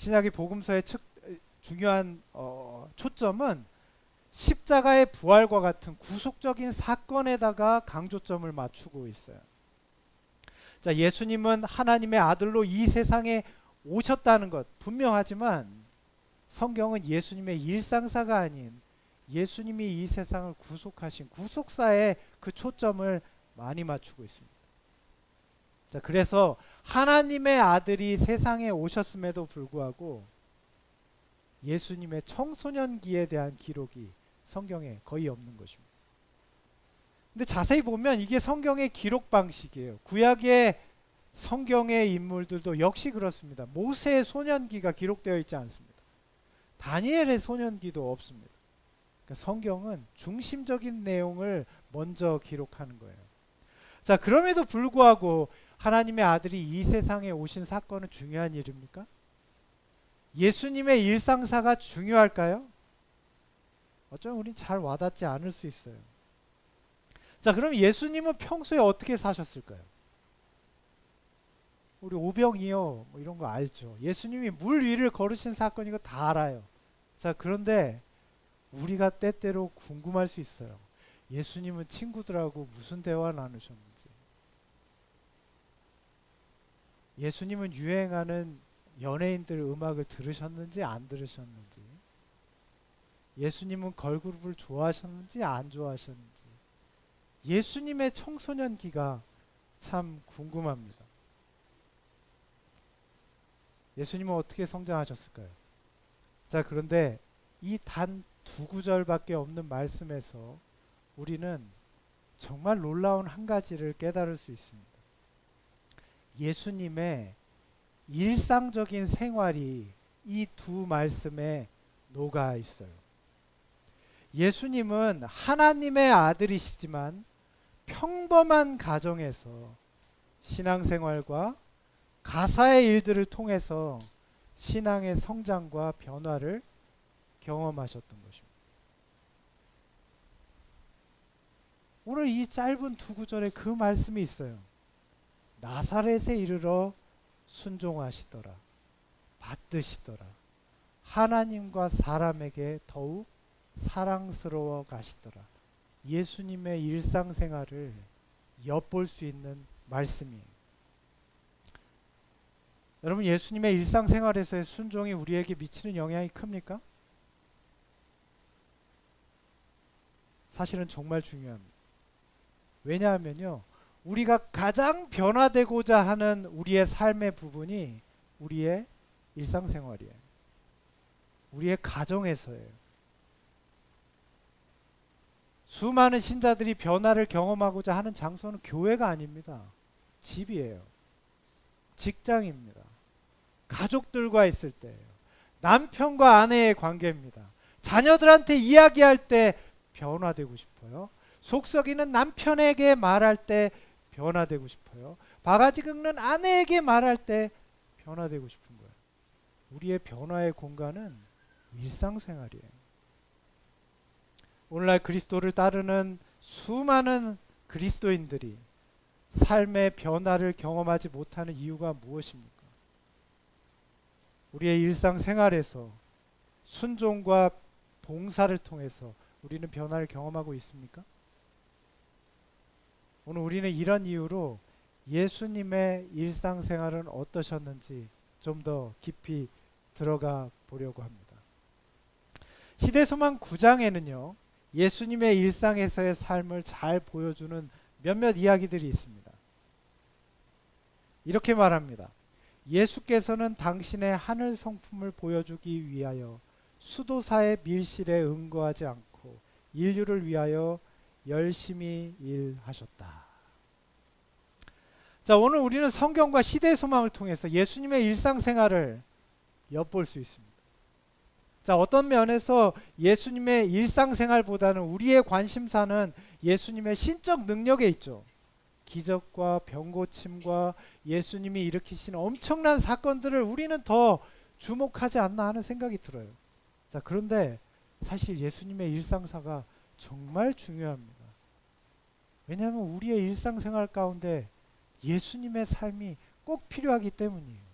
신약의 복음서의 중요한 초점은 십자가의 부활과 같은 구속적인 사건에다가 강조점을 맞추고 있어요. 자, 예수님은 하나님의 아들로 이 세상에 오셨다는 것 분명하지만 성경은 예수님의 일상사가 아닌 예수님이 이 세상을 구속하신 구속사에 그 초점을 많이 맞추고 있습니다. 자, 그래서 하나님의 아들이 세상에 오셨음에도 불구하고 예수님의 청소년기에 대한 기록이 성경에 거의 없는 것입니다. 근데 자세히 보면 이게 성경의 기록 방식이에요. 구약의 성경의 인물들도 역시 그렇습니다. 모세의 소년기가 기록되어 있지 않습니다. 다니엘의 소년기도 없습니다. 그러니까 성경은 중심적인 내용을 먼저 기록하는 거예요. 자, 그럼에도 불구하고 하나님의 아들이 이 세상에 오신 사건은 중요한 일입니까? 예수님의 일상사가 중요할까요? 어쩌면 우린 잘 와닿지 않을 수 있어요. 자, 그럼 예수님은 평소에 어떻게 사셨을까요? 우리 오병이어 뭐 이런 거 알죠. 예수님이 물 위를 걸으신 사건 이거 다 알아요. 자, 그런데 우리가 때때로 궁금할 수 있어요. 예수님은 친구들하고 무슨 대화 나누셨는지, 예수님은 유행하는 연예인들 음악을 들으셨는지 안 들으셨는지, 예수님은 걸그룹을 좋아하셨는지 안 좋아하셨는지, 예수님의 청소년기가 참 궁금합니다. 예수님은 어떻게 성장하셨을까요? 자, 그런데 이 단 두 구절밖에 없는 말씀에서 우리는 정말 놀라운 한 가지를 깨달을 수 있습니다. 예수님의 일상적인 생활이 이 두 말씀에 녹아 있어요. 예수님은 하나님의 아들이시지만 평범한 가정에서 신앙생활과 가사의 일들을 통해서 신앙의 성장과 변화를 경험하셨던 것입니다. 오늘 이 짧은 두 구절에 그 말씀이 있어요. 나사렛에 이르러 순종하시더라. 받드시더라. 하나님과 사람에게 더욱 사랑스러워 가시더라. 예수님의 일상생활을 엿볼 수 있는 말씀이에요. 여러분, 예수님의 일상생활에서의 순종이 우리에게 미치는 영향이 큽니까? 사실은 정말 중요합니다. 왜냐하면요, 우리가 가장 변화되고자 하는 우리의 삶의 부분이 우리의 일상생활이에요. 우리의 가정에서예요. 수많은 신자들이 변화를 경험하고자 하는 장소는 교회가 아닙니다. 집이에요. 직장입니다. 가족들과 있을 때예요. 남편과 아내의 관계입니다. 자녀들한테 이야기할 때 변화되고 싶어요. 속썩이는 남편에게 말할 때 변화되고 싶어요. 바가지 긁는 아내에게 말할 때 변화되고 싶은 거예요. 우리의 변화의 공간은 일상생활이에요. 오늘날 그리스도를 따르는 수많은 그리스도인들이 삶의 변화를 경험하지 못하는 이유가 무엇입니까? 우리의 일상생활에서 순종과 봉사를 통해서 우리는 변화를 경험하고 있습니까? 오늘 우리는 이런 이유로 예수님의 일상생활은 어떠셨는지 좀 더 깊이 들어가 보려고 합니다. 시대소망 9장에는요, 예수님의 일상에서의 삶을 잘 보여주는 몇몇 이야기들이 있습니다. 이렇게 말합니다. 예수께서는 당신의 하늘 성품을 보여주기 위하여 수도사의 밀실에 응거하지 않고 인류를 위하여 열심히 일하셨다. 자, 오늘 우리는 성경과 시대의 소망을 통해서 예수님의 일상생활을 엿볼 수 있습니다. 자, 어떤 면에서 예수님의 일상생활보다는 우리의 관심사는 예수님의 신적 능력에 있죠. 기적과 병고침과 예수님이 일으키신 엄청난 사건들을 우리는 더 주목하지 않나 하는 생각이 들어요. 자, 그런데 사실 예수님의 일상사가 정말 중요합니다. 왜냐하면 우리의 일상생활 가운데 예수님의 삶이 꼭 필요하기 때문이에요.